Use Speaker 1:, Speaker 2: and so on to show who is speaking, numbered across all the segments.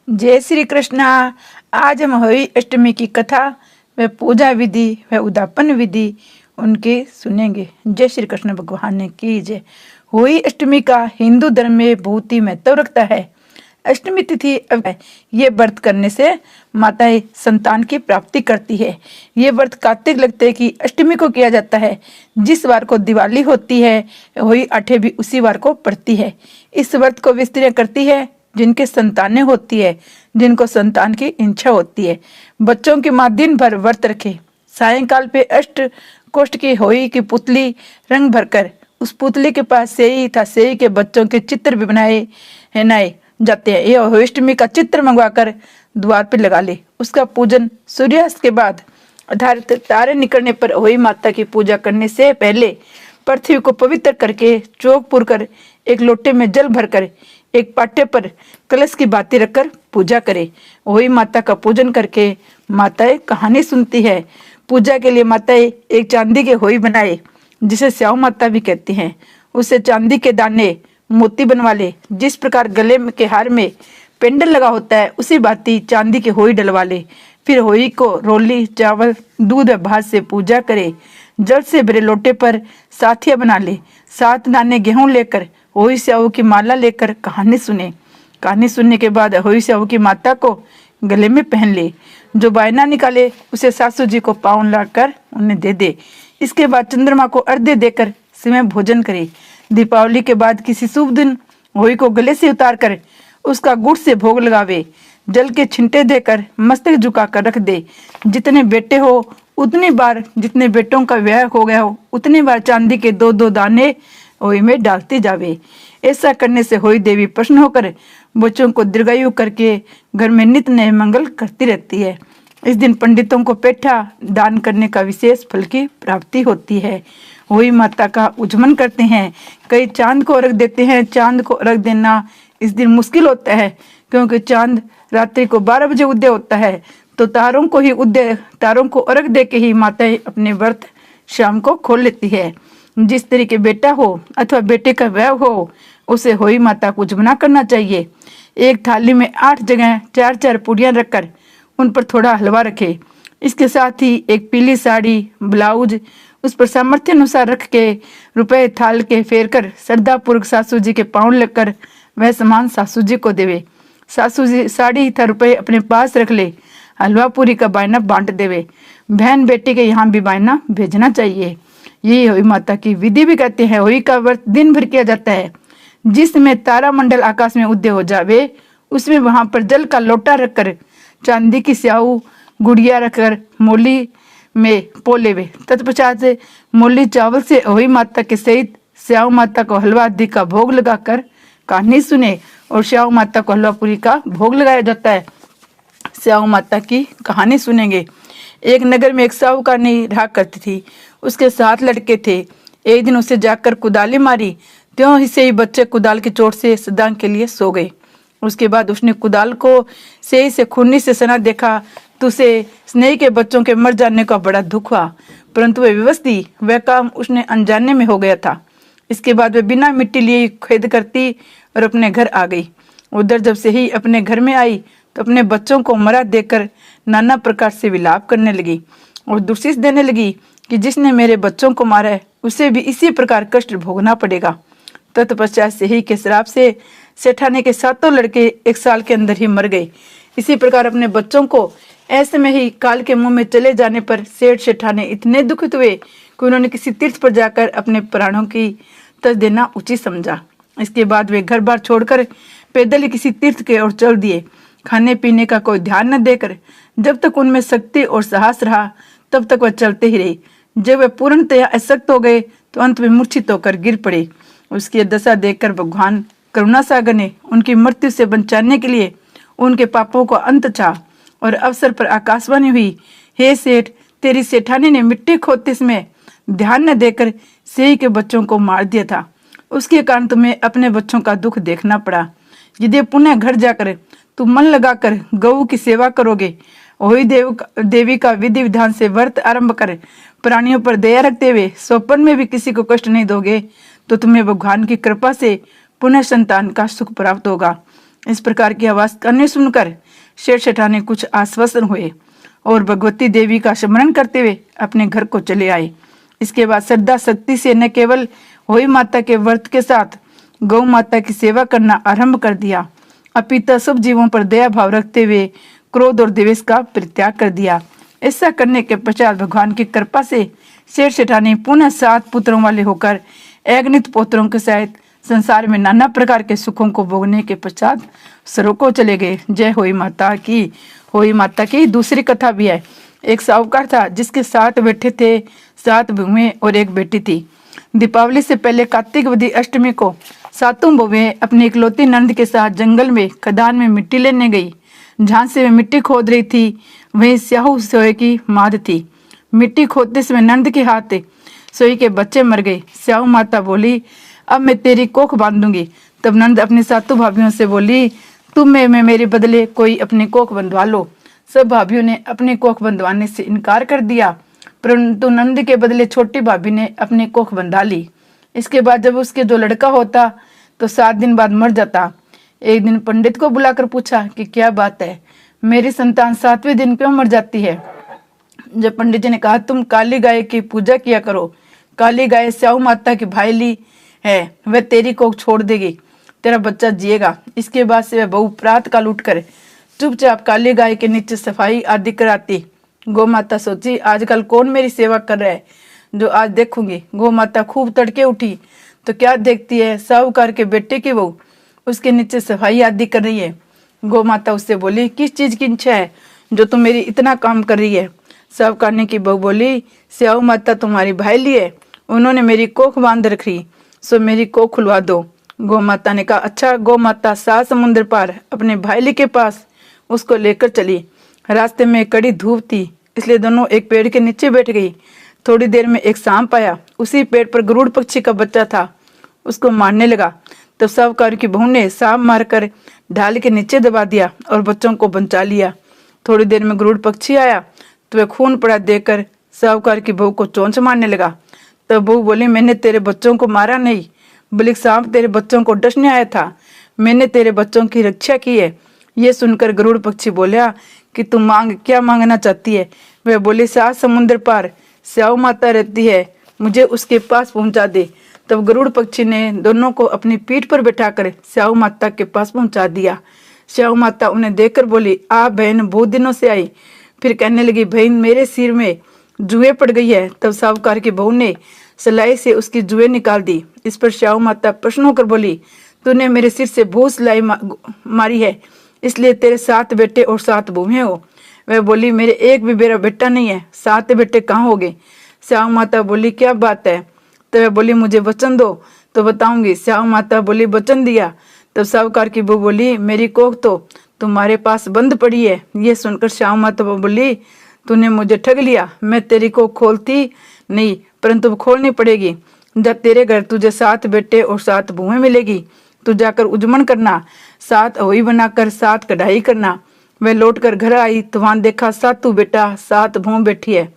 Speaker 1: जय श्री कृष्णा। आज हम होली अष्टमी की कथा व पूजा विधि व उद्यापन विधि उनके सुनेंगे। जय श्री कृष्ण भगवान की जय। होली अष्टमी का हिंदू धर्म में बहुत ही महत्व रखता है। अष्टमी तिथि ये व्रत करने से माताएं संतान की प्राप्ति करती है। ये व्रत कार्तिक लगते की अष्टमी को किया जाता है। जिस वार को दिवाली होती है होली आठे भी उसी वार को पड़ती है। इस व्रत को वे स्त्रियां करती है जिनके संतानें होती है, जिनको संतान की इच्छा होती है। बच्चों की माँ दिन भर व्रत रखे। सायंकाल पे अष्ट कोष्ठ की होली की पुतली रंग भरकर उस पुतली के पास सेई था सेई के बच्चों के चित्र भी बनाए नाए जाते हैं। यह होली का चित्र मंगवाकर द्वार पे लगा ले। उसका पूजन सूर्यास्त के बाद अर्थात तारे निकलने पर होली माता की पूजा करने से पहले पृथ्वी को पवित्र करके चौक पुरकर एक लोटे में जल भरकर एक पाटे पर कलश की बातें रखकर पूजा करे। वही माता का पूजन करके माताएं कहानी सुनती है। पूजा के लिए माताएं एक चांदी के होई बनाए जिसे स्याऊ माता भी कहती हैं। उसे चांदी के दाने मोती बनवा ले। जिस प्रकार गले के हार में पेंडल लगा होता है उसी भांति चांदी के होई डलवा ले। फिर होई को रोली चावल दूध व भात से पूजा करे। जल से भरे लोटे पर साथिया बना ले। 7 दाने गेहूं लेकर होई स्याऊ की माला लेकर कहानी सुने। कहानी सुनने के बाद होई स्याऊ की माता को गले में पहन ले। जो बायना निकाले उसे सासू जी को पाउन लाकर उन्हें दे दे। इसके बाद चंद्रमा को अर्घ्य देकर समय भोजन करे। दीपावली के बाद किसी शुभ दिन होई को गले से उतार कर उसका गुड़ से भोग लगावे। जल के छिंटे देकर मस्तक झुका कर रख दे। जितने बेटे हो उतनी बार, जितने बेटों का ब्याह हो गया हो उतनी बार चांदी के 2-2 दाने होई में डालते जावे। ऐसा करने से होई देवी प्रसन्न होकर बच्चों को दीर्घायु करके घर में नित्य नए मंगल करती रहती है। इस दिन पंडितों को पेठा दान करने का विशेष फल की प्राप्ति होती है। होई माता का उज्जमन करते हैं। कई चांद को अर्घ देते हैं। चांद को अर्घ देना इस दिन मुश्किल होता है क्योंकि चांद रात्रि को 12 बजे उदय होता है। तो तारों को अर्घ दे के ही माताएं अपने व्रत शाम को खोल लेती है। जिस तरह के बेटा हो अथवा बेटे का विवाह हो उसे होई माता को उज्जमना करना चाहिए। एक थाली में 8 जगह 4-4 पूड़ियां रखकर उन पर थोड़ा हलवा रखे। इसके साथ ही एक पीली साड़ी ब्लाउज उस पर सामर्थ्य अनुसार रख के रुपए थाल के फेर कर श्रद्धापूर्वक सासू जी के पाँव लगकर वह सामान सासू जी को देवे। सासू जी साड़ी था रुपए अपने पास रख ले। हलवा पूरी का बायना बांट देवे। बहन बेटी के यहाँ भी बायना भेजना चाहिए। ये होई माता की विधि भी कहते हैं। होली का व्रत दिन भर किया जाता है। जिसमें तारा मंडल आकाश में उदय हो जावे उसमें वहां पर जल का लोटा रखकर चांदी की स्याऊ गुड़िया रखकर मोली में पोलेवे। तत्पश्चात मोली चावल से होई माता के सहित स्याऊ माता को हलवा आदि का भोग लगाकर कहानी सुने और स्याऊ माता को हलवा पूरी का भोग लगाया जाता है। स्याऊ माता की कहानी सुनेंगे। एक नगर में एक साहूकारनी रहा करती थी। उसके 7 लड़के थे। एक दिन उसे जाकर कुदाली मारी। त्यों ही से ही बच्चे कुदाल की चोट से सदा के लिए सो गए। उसके बाद उसने कुदाल को से खूनी से सना देखा तो उसे स्नेही के बच्चों के मर जाने का बड़ा दुख हुआ, परंतु वह विवश थी। वह काम उसने अनजाने में हो गया था। इसके बाद वह बिना मिट्टी लिए खेद करती और अपने घर आ गई। उधर जब से ही अपने घर में आई तो अपने बच्चों को मरा देखकर नाना प्रकार से विलाप करने लगी और दुर्शिष देने लगी कि जिसने मेरे बच्चों को मारा है उसे भी इसी प्रकार कष्ट भोगना पड़ेगा। तत्पश्चात से ही के श्राप से सेठाने के 7 लड़के 1 साल के अंदर ही मर गए। इसी प्रकार अपने बच्चों को ऐसे में ही काल के मुंह में चले जाने पर सेठाने इतने दुखित हुए कि उन्होंने किसी तीर्थ पर जाकर अपने प्राणों की तज देना उचित समझा। इसके बाद वे घर बार छोड़कर पैदल ही किसी तीर्थ के ओर चल दिए। खाने पीने का कोई ध्यान न देकर जब तक उनमें शक्ति और साहस रहा तब तक वह चलते ही रहे। जब वे पूर्णतया अशक्त हो गए तो अंत में मूर्छित होकर गिर पड़े। उसकी दशा देखकर भगवान करुणा सागर ने उनकी मृत्यु से बचाने के लिए उनके पापों को अंत चाहा और अवसर पर आकाशवाणी हुई, हे सेठ, तेरी सेठानी ने मिट्टी खोदते समय ध्यान न देकर सेई के बच्चों को मार दिया था। उसके कारण तुम्हें अपने बच्चों का दुख देखना पड़ा। यदि पुनः घर जाकर तुम मन लगाकर गऊ की सेवा करोगे, वही देवी का विधि विधान से व्रत आरंभ कर प्राणियों पर दया रखते हुए स्वप्न में भी किसी को कष्ट नहीं दोगे तो तुम्हें भगवान की कृपा से पुनः संतान का सुख प्राप्त होगा। इस प्रकार की आवाज करने सुनकर शेर सेठानी कुछ आश्वसन हुए और भगवती देवी का स्मरण करते हुए अपने घर को चले आए। इसके बाद श्रद्धा शक्ति से न केवल होई माता के व्रत के साथ गौ माता की सेवा करना आरंभ कर दिया, अपितु सब जीवों पर दया भाव रखते हुए क्रोध और द्वेष का परित्याग कर दिया। ऐसा करने के पश्चात भगवान की कृपा से शेर सेठानी पुनः 7 पुत्रों वाले होकर अगणित पुत्रों के सहित संसार में नाना प्रकार के सुखों को भोगने के पश्चात स्वर्ग को चले गए। जय होई माता की। होई माता की दूसरी कथा भी है। एक साहूकार था जिसके 7 बेटे थे, 7 बहुएं और 1 बेटी थी। दीपावली से पहले कार्तिक वदी अष्टमी को 7 बहुएं अपनी इकलौती नंद के साथ जंगल में खदान में मिट्टी लेने गई। जहां से वे मिट्टी खोद रही थी वहीं स्याहू सोए की माद थी। मिट्टी खोदते समय नंद के हाथ सोई के बच्चे मर गए। स्याहू माता बोली, अब मैं तेरी कोख बांधूंगी। तब नंद अपनी 7 भाभियों से बोली, तुम में मेरे बदले कोई अपनी कोख बंधवा लो। सब भाभियों ने अपनी कोख बंधवाने से इनकार कर दिया, परंतु नंद के बदले छोटी भाभी ने अपनी कोख बंधा ली। इसके बाद जब उसके जो लड़का होता तो 7 दिन बाद मर जाता। एक दिन पंडित को बुलाकर पूछा कि क्या बात है, मेरी संतान 7वें दिन क्यों मर जाती है। जब पंडित जी ने कहा, तुम काली गाय की पूजा किया करो, काली गाय स्याहू माता की भाईली है, वह तेरी कोख छोड़ देगी, तेरा बच्चा जिएगा। इसके बाद से वह बहू प्रात काल उठकर चुपचाप काली गाय के नीचे सफाई आदि कराती। गौ माता सोची, आजकल कौन मेरी सेवा कर रहा है जो आज देखूंगी। गौ माता खूब तड़के उठी तो क्या देखती है, साहूकार के बेटे की बहू उसके नीचे सफाई आदि कर रही है। गौ माता उससे बोली, किस चीज की इच्छा है जो तुम मेरी इतना काम कर रही है। साहूकार ने की बहू बोली, स्याहू माता तुम्हारी भाईली है, उन्होंने मेरी कोख बांध रखी, सो मेरी कोख खुलवा दो। गौ माता ने कहा, अच्छा। गौ माता 7 समुद्र पार अपने भाईली के पास उसको लेकर चली। रास्ते में कड़ी धूप थी, इसलिए दोनों एक पेड़ के नीचे बैठ गई। थोड़ी देर में एक सांप आया, उसी पेड़ पर गरुड़ पक्षी का बच्चा था, उसको मारने लगा। तब साहूकार की बहू ने सांप मारकर ढाल के नीचे दबा दिया और बच्चों को बचा लिया। थोड़ी देर में गरुड़ पक्षी आया तो वह खून पड़ा देकर साहूकार की बहू को चोंच मारने लगा। तब बहू बोली, मैंने तेरे बच्चों को मारा नहीं, बल्कि सांप तेरे बच्चों को डसने आया था, मैंने तेरे बच्चों की रक्षा की है। ये सुनकर गरुड़ पक्षी बोला कि तुम क्या मांगना चाहती है। वह बोली, 7 समुद्र पार स्याहू माता रहती है, मुझे उसके पास पहुंचा दे। तब गरुड़ पक्षी ने दोनों को अपनी पीठ पर बैठाकर स्याहू माता के पास पहुंचा दिया। स्याहू माता उन्हें देखकर बोली, आप बहन बहुत दिनों से आई। फिर कहने लगी, बहन मेरे सिर में जुए पड़ गई है। तब साहूकार की बहू ने सिलाई से उसकी जुए निकाल दी। इस पर स्याहू माता प्रश्न होकर बोली, तूने मेरे सिर से बहुत सिलाई मारी है, इसलिए तेरे 7 बेटे और 7 बहुएं हो। वह बोली, मेरे एक भी मेरा बेटा नहीं है, 7 बेटे कहाँ हो गए। स्याहू माता बोली, क्या बात है। तो वह बोली, मुझे वचन दो तो बताऊंगी। स्याहू माता बोली, वचन दिया। तब साहूकार की बहू बोली, मेरी कोख तो तुम्हारे पास बंद पड़ी है। ये सुनकर स्याहू माता बोली, तूने मुझे ठग लिया, मैं तेरी कोख खोलती नहीं, परंतु खोलनी पड़ेगी। जब तेरे घर तुझे 7 बेटे और 7 बहुएं मिलेगी, तू जाकर उजमन करना, 7 अहोई बनाकर 7 कढ़ाई करना। वह लौटकर घर आई तो वहां देखा 7 बेटा 7 बहु बैठी है।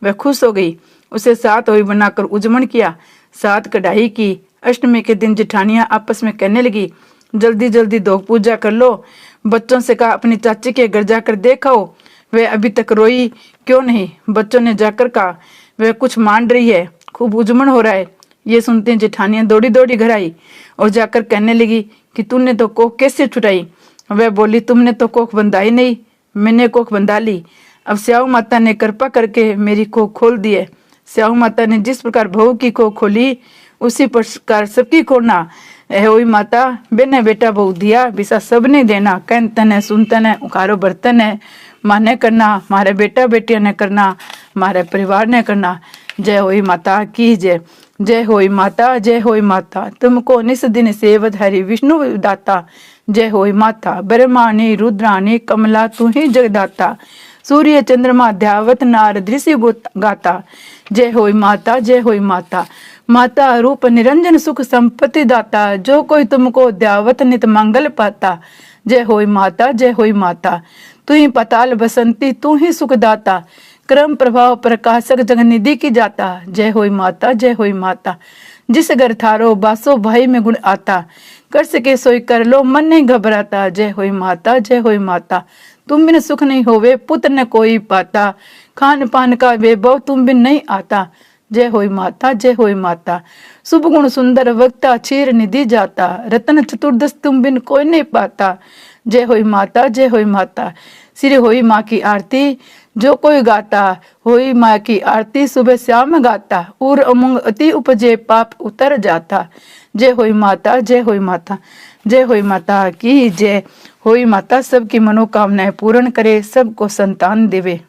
Speaker 1: वह खुश हो गई, उसे 7 अहोई बनाकर उजमन किया, 7 कढ़ाई की। अष्टमी के दिन जेठानियां आपस में कहने लगी, जल्दी जल्दी दोग पूजा कर लो। बच्चों से कहा, अपनी चाची के घर जाकर देखाओ, वह अभी तक रोई क्यों नहीं। बच्चों ने जाकर कहा, वह कुछ मान रही है, खूब उजमन हो रहा है। ये सुनते जेठानियां दौड़ी दौड़ी घर आई और जाकर कहने लगी कि तूने तो कोख कैसे छुटाई। वह बोली, तुमने तो कोख बंधाई नहीं, मैंने कोख बंधा ली। अब स्याहू माता ने कृपा करके मेरी कोख खोल दी है। स्याहू माता ने जिस प्रकार बहू की कोख खोली, उसी प्रकार सबकी खोलना है। वही माता बेने बेटा बहू दिया, बिसा सबने देना। कहतन है, सुनतन है, उखारो बर्तन है, माने करना, मारे बेटा बेटिया ने करना, मारे परिवार ने करना। जय होई माता की जय। जय होई माता, जय होई माता, तुमको निस दिन सेवत हरि विष्णु दाता। जय होई माता, ब्रह्माणी रुद्राणी कमला तू ही जगदाता। सूर्य चंद्रमा ध्यावत नार दृश्य गाता। जय होई माता, जय होई माता, माता रूप निरंजन सुख संपत्ति दाता। जो कोई तुमको ध्यावत नित मंगल पाता। जय होई माता, जय होई माता, तू ही पताल बसंती, तू ही सुखदाता। क्रम प्रभाव प्रकाशक जगनिधि की जाता। जय होई माता, जय होई माता, जिस घर थारो बासो भाई में गुण आता, कर सके सोई कर लो मन नहीं घबराता। जय होई माता, जय होई माता, तुम बिन सुख नहीं होवे पुत्र न कोई पाता, खान पान का वैभव तुम बिन नहीं आता। जय होई माता, जय होई माता, शुभ गुण सुंदर वक्ता क्षीर निधि जाता, रतन चतुर्दश तुम बिन कोई नहीं पाता। जय होई माता, जय होई माता, श्री होई माँ की आरती जो कोई गाता, होई माँ की आरती सुबह शाम गाता, उर उमंग अति उपजे पाप उतर जाता। जय होई माता, जय होई माता, जय होई माता की जय। होई माता सबकी मनोकामनाएं पूर्ण करे, सबको संतान देवे।